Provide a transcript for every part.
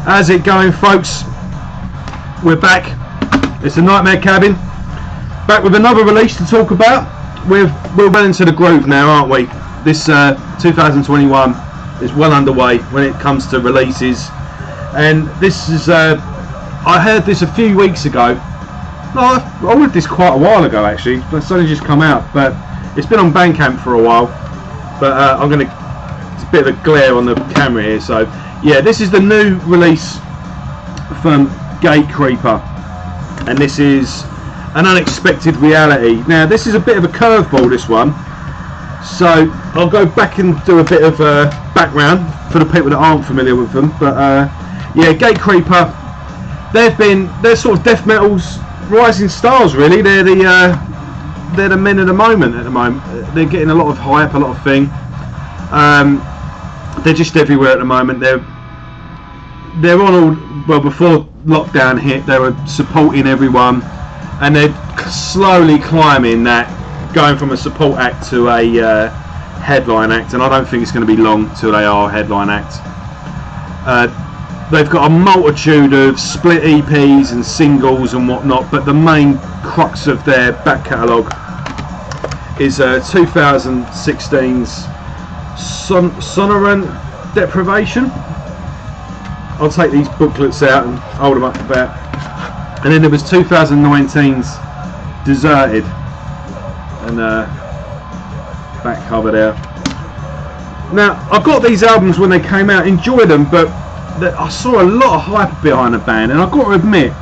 How's it going, folks? We're back. It's a Nightmare Cabin. Back with another release to talk about. We're well into the groove now, aren't we? This 2021 is well underway when it comes to releases, and this is I heard this a few weeks ago. No, I ordered this quite a while ago actually. It's only just come out, but it's been on Bandcamp for a while. But I'm gonna. It's a bit of a glare on the camera here, so yeah, this is the new release from Gatecreeper, and this is An Unexpected Reality. Now this is a bit of a curveball, this one, so I'll go back and do a bit of background for the people that aren't familiar with them. But yeah, Gatecreeper, they're sort of death metal's rising stars, really. They're the men of the moment at the moment. They're getting a lot of hype, a lot of thing. They're just everywhere at the moment. They're on all, well, before lockdown hit, they were supporting everyone, and they're slowly climbing that, going from a support act to a headline act, and I don't think it's going to be long till they are a headline act. They've got a multitude of split EPs and singles and whatnot, but the main crux of their back catalogue is 2016's Sonorant Deprivation. I'll take these booklets out and hold them up a bit. And then there was 2019's Deserted, and back cover there. Now I got these albums when they came out, enjoyed them, but I saw a lot of hype behind the band, and I've got to admit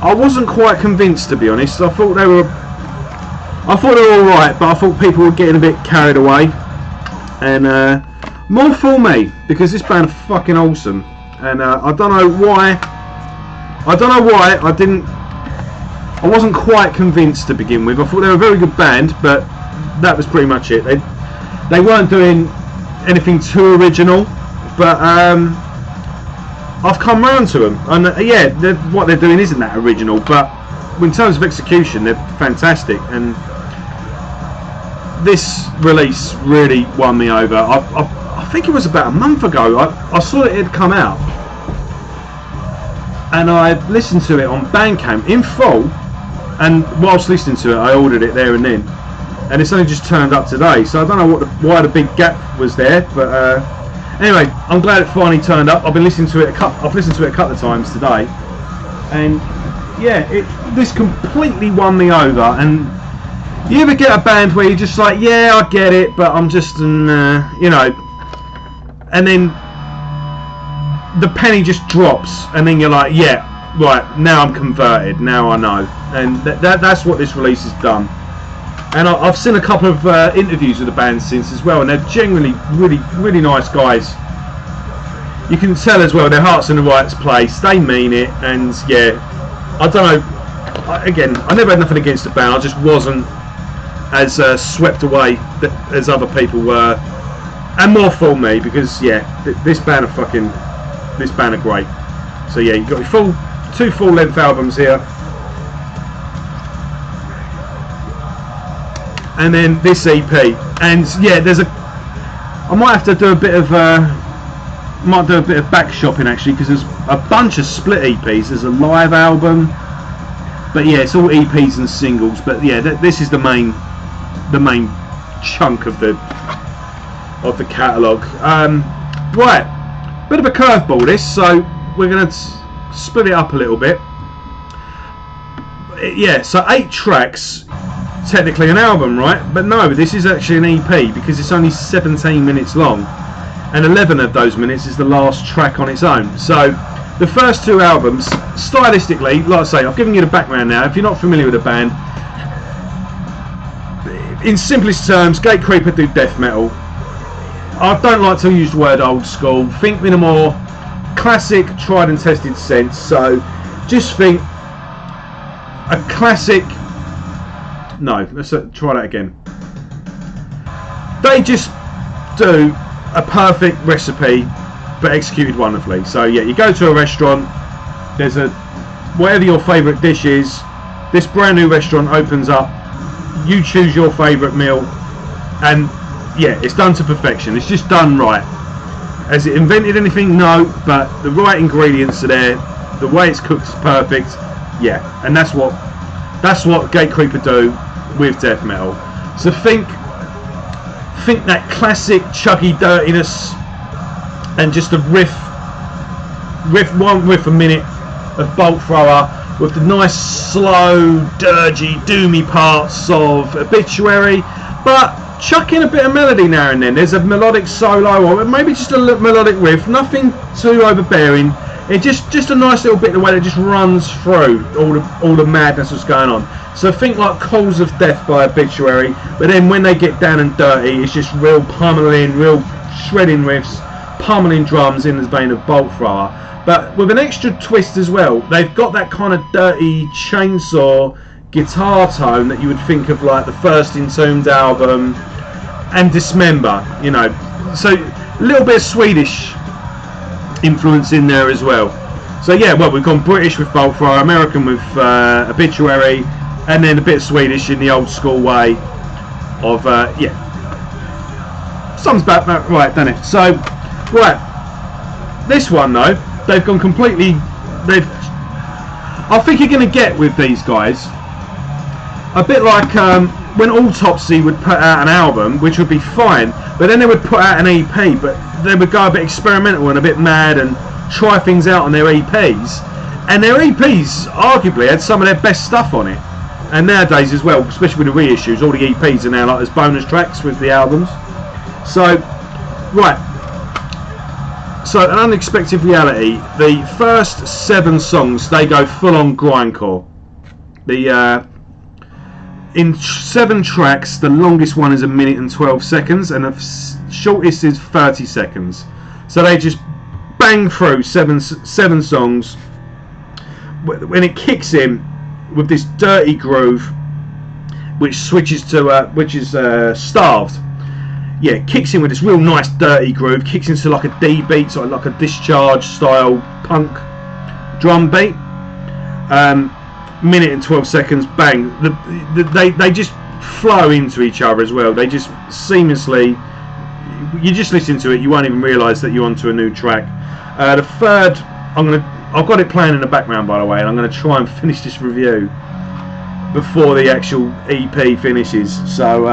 I wasn't quite convinced, to be honest. I thought they were alright, but I thought people were getting a bit carried away, and more for me, because this band are fucking awesome, and I don't know why I wasn't quite convinced to begin with. I thought they were a very good band, but that was pretty much it. They weren't doing anything too original, but I've come round to them, and yeah, what they're doing isn't that original, but in terms of execution they're fantastic, and this release really won me over. I think it was about a month ago I saw it had come out, and I listened to it on Bandcamp in full, and whilst listening to it I ordered it there and then, and it's only just turned up today, so I don't know why the big gap was there, but anyway, I'm glad it finally turned up. I've listened to it a couple of times today, and yeah, this completely won me over. And you ever get a band where you're just like, yeah, I get it, but I'm just you know, and then the penny just drops, and then you're like, yeah, right, now I'm converted, now I know. And that's what this release has done. And I've seen a couple of interviews with the band since as well, and they're genuinely really nice guys. You can tell as well their heart's in the right place, they mean it, and yeah, I don't know, again, I never had nothing against the band, I just wasn't as swept away as other people were, and more for me, because yeah, this band are great. So yeah, you've got your two full-length albums here, and then this EP, and yeah, I might have to do a bit of back shopping actually, because there's a bunch of split EPs. There's a live album, but yeah, it's all EPs and singles. But yeah, this is the main chunk of the catalogue. Right, bit of a curveball this, so we're going to split it up a little bit. Yeah, so 8 tracks. Technically an album, right? But no, this is actually an EP, because it's only 17 minutes long, and 11 of those minutes is the last track on its own. So the first 2 albums, stylistically, like I say, I've given you the background now. If you're not familiar with the band, in simplest terms, Gatecreeper do death metal. I don't like to use the word old school. Think in a more classic, tried and tested sense. So just think a classic. No, let's try that again. They just do a perfect recipe, but executed wonderfully. So yeah, you go to a restaurant, there's whatever your favourite dish is, this brand new restaurant opens up, you choose your favourite meal, and yeah, it's done to perfection. It's just done right. Has it invented anything? No, but the right ingredients are there. The way it's cooked is perfect. Yeah, and that's what Gatecreeper do with death metal. So think that classic chuggy dirtiness, and just a riff a minute of Bolt Thrower with the nice slow, dirgy, doomy parts of Obituary, but chuck in a bit of melody now and then. There's a melodic solo, or maybe just a melodic riff, nothing too overbearing. It just a nice little bit the way that just runs through all the madness that's going on. So think like Calls of Death by Obituary, but then when they get down and dirty, it's just real pummeling, real shredding riffs, pummeling drums in the vein of Bolt Thrower, but with an extra twist as well. They've got that kind of dirty chainsaw guitar tone that you would think of like the first Entombed album and Dismember, you know. So a little bit of Swedish influence in there as well. So yeah, well, we've gone British with Bolt Thrower, American with Obituary, and then a bit of Swedish in the old school way of yeah. Sounds about right, doesn't it? So right, this one though, they've gone completely. I think you're going to get with these guys a bit like when Autopsy would put out an album, which would be fine, but then they would put out an EP, but they would go a bit experimental and a bit mad and try things out on their EPs, and their EPs arguably had some of their best stuff on it. And nowadays as well, especially with the reissues, all the EPs are now like as bonus tracks with the albums. So right, so An Unexpected Reality, the first 7 songs, they go full on grindcore. In 7 tracks, the longest one is 1 minute and 12 seconds, and the shortest is 30 seconds. So they just bang through seven songs. When it kicks in with this dirty groove, which switches to Starved. Yeah, it kicks in with this real nice dirty groove. Kicks into like a D beat, sort of like a Discharge style punk drum beat. Minute and 12 seconds, bang. They just flow into each other as well. They just seamlessly. You just listen to it, you won't even realise that you're onto a new track. The third, I've got it playing in the background by the way, and I'm going to try and finish this review before the actual EP finishes. So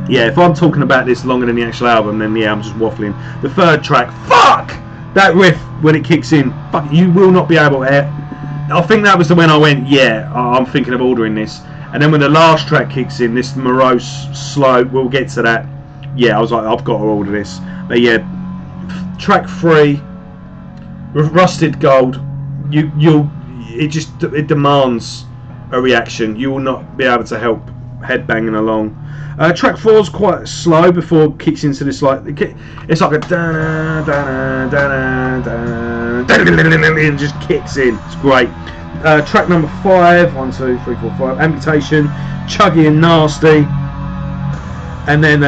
yeah, if I'm talking about this longer than the actual album, then yeah, I'm just waffling. The third track, fuck that riff when it kicks in. Fuck, you will not be able to. I think that was the when I went, yeah, I'm thinking of ordering this. And then when the last track kicks in, this morose, slow, we'll get to that. Yeah, I was like, I've got to order this. But yeah, track 3, Rusted Gold. It demands a reaction. You will not be able to help headbanging along. Track 4 is quite slow before it kicks into this like it's like a da da da da da, and just kicks in. It's great. Track number 5, 1, 2, 3, 4, 5, Amputation, chuggy and nasty, and then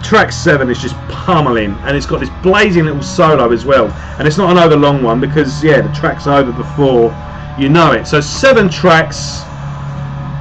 track 7 is just pummeling, and it's got this blazing little solo as well, and it's not an over long one because yeah, the track's over before you know it. So 7 tracks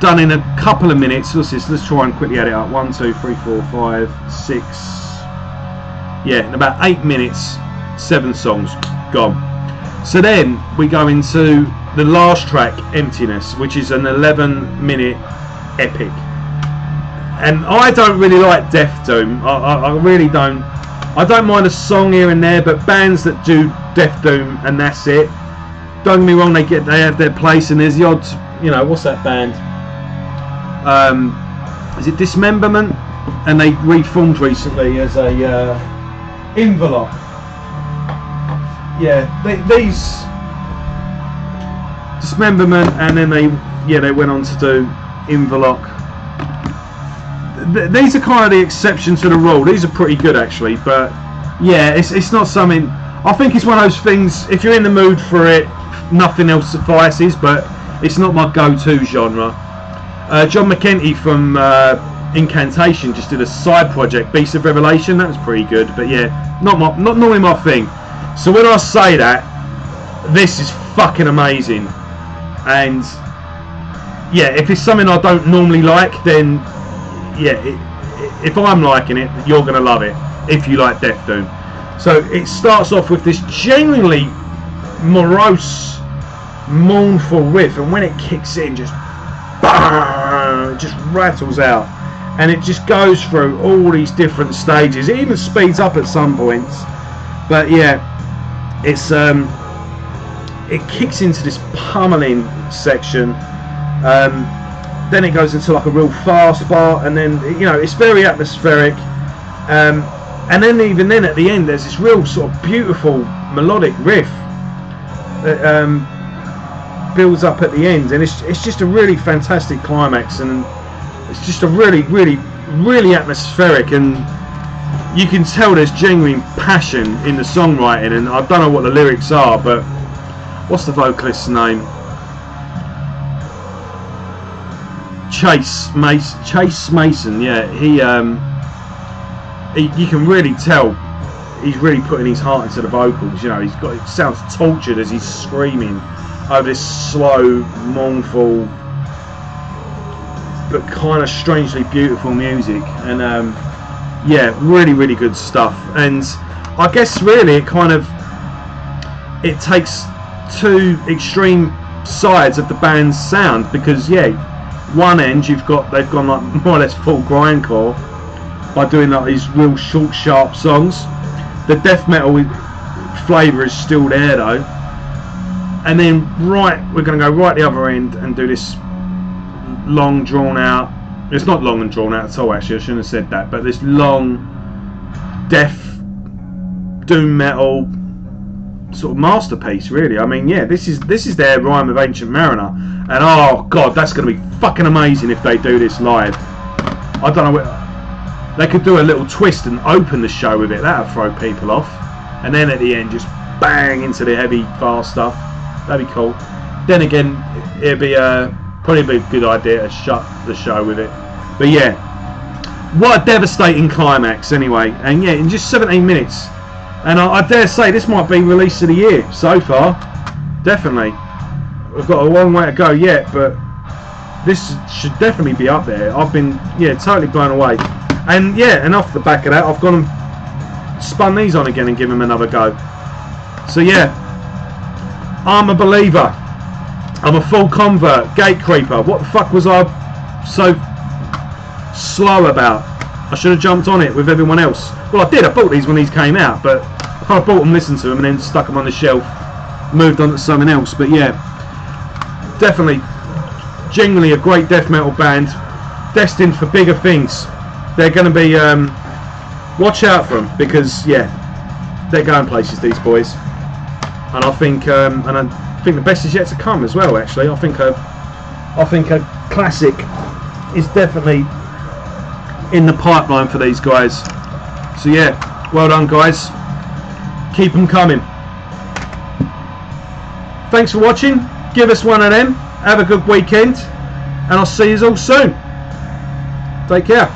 done in a couple of minutes. Let's try and quickly add it up. 1, 2, 3, 4, 5, 6. Yeah, in about 8 minutes, 7 songs gone. So then we go into the last track, Emptiness, which is an 11-minute epic. And I don't really like Death Doom. I really don't. I don't mind a song here and there, but bands that do Death Doom and that's it. Don't get me wrong, they have their place, and there's the odd, you know, what's that band? Is it Dismemberment? And they reformed recently as a Inverloch. Yeah, these Dismemberment, and then they went on to do Inverloch. These are kind of the exception to the rule. These are pretty good actually, but yeah, it's not something. I think it's one of those things. If you're in the mood for it, nothing else suffices. But it's not my go-to genre. John McEntee from Incantation just did a side project, Beast of Revelation. That was pretty good, but yeah, not normally my thing. So when I say that, this is fucking amazing, and yeah, if it's something I don't normally like, then yeah, if I'm liking it, you're gonna love it if you like Death Doom. So it starts off with this genuinely morose, mournful riff, and when it kicks in, just bang, it just rattles out, and it just goes through all these different stages. It even speeds up at some points, but yeah, it's it kicks into this pummeling section. Then it goes into like a real fast part, and then, you know, it's very atmospheric. And then even then at the end, there's this real sort of beautiful melodic riff that builds up at the end, and it's just a really fantastic climax, and it's just a really atmospheric, and you can tell there's genuine passion in the songwriting. And I don't know what the lyrics are, but what's the vocalist's name? Chase Mason. Yeah, he you can really tell he's really putting his heart into the vocals. You know, it sounds tortured as he's screaming over this slow, mournful, but kind of strangely beautiful music. And yeah, really good stuff. And I guess really it takes two extreme sides of the band's sound, because yeah, one end they've gone like more or less full grindcore by doing like these real short, sharp songs. The death metal flavour is still there though, and then we're going to go right the other end and do this long drawn out. It's not long and drawn out at all, actually, I shouldn't have said that, but this long death doom metal sort of masterpiece, really. I mean, yeah, this is their Rhyme of Ancient Mariner, and oh god, that's going to be fucking amazing if they do this live. I don't know, they could do a little twist and open the show with it. That'd throw people off, and then at the end just bang into the heavy fast stuff. That'd be cool. Then again, it'd be probably be a good idea to shut the show with it. But yeah, what a devastating climax anyway. And yeah, in just 17 minutes, and I dare say this might be release of the year so far. Definitely. We've got a long way to go yet, but this should definitely be up there. I've been, yeah, totally blown away. And yeah, and off the back of that, I've gone and spun these on again and given them another go. So yeah, I'm a believer. I'm a full convert. Gatecreeper. What the fuck was I so slow about? I should have jumped on it with everyone else. Well, I did. I bought these when these came out, but I kind of bought them, listened to them, and then stuck them on the shelf, moved on to something else. But yeah, definitely, genuinely a great death metal band, destined for bigger things. They're going to be, watch out for them, because yeah, they're going places, these boys. And I think the best is yet to come as well. Actually, I think a classic is definitely in the pipeline for these guys. So yeah, well done guys. Keep them coming. Thanks for watching. Give us one of them. Have a good weekend, and I'll see you all soon. Take care.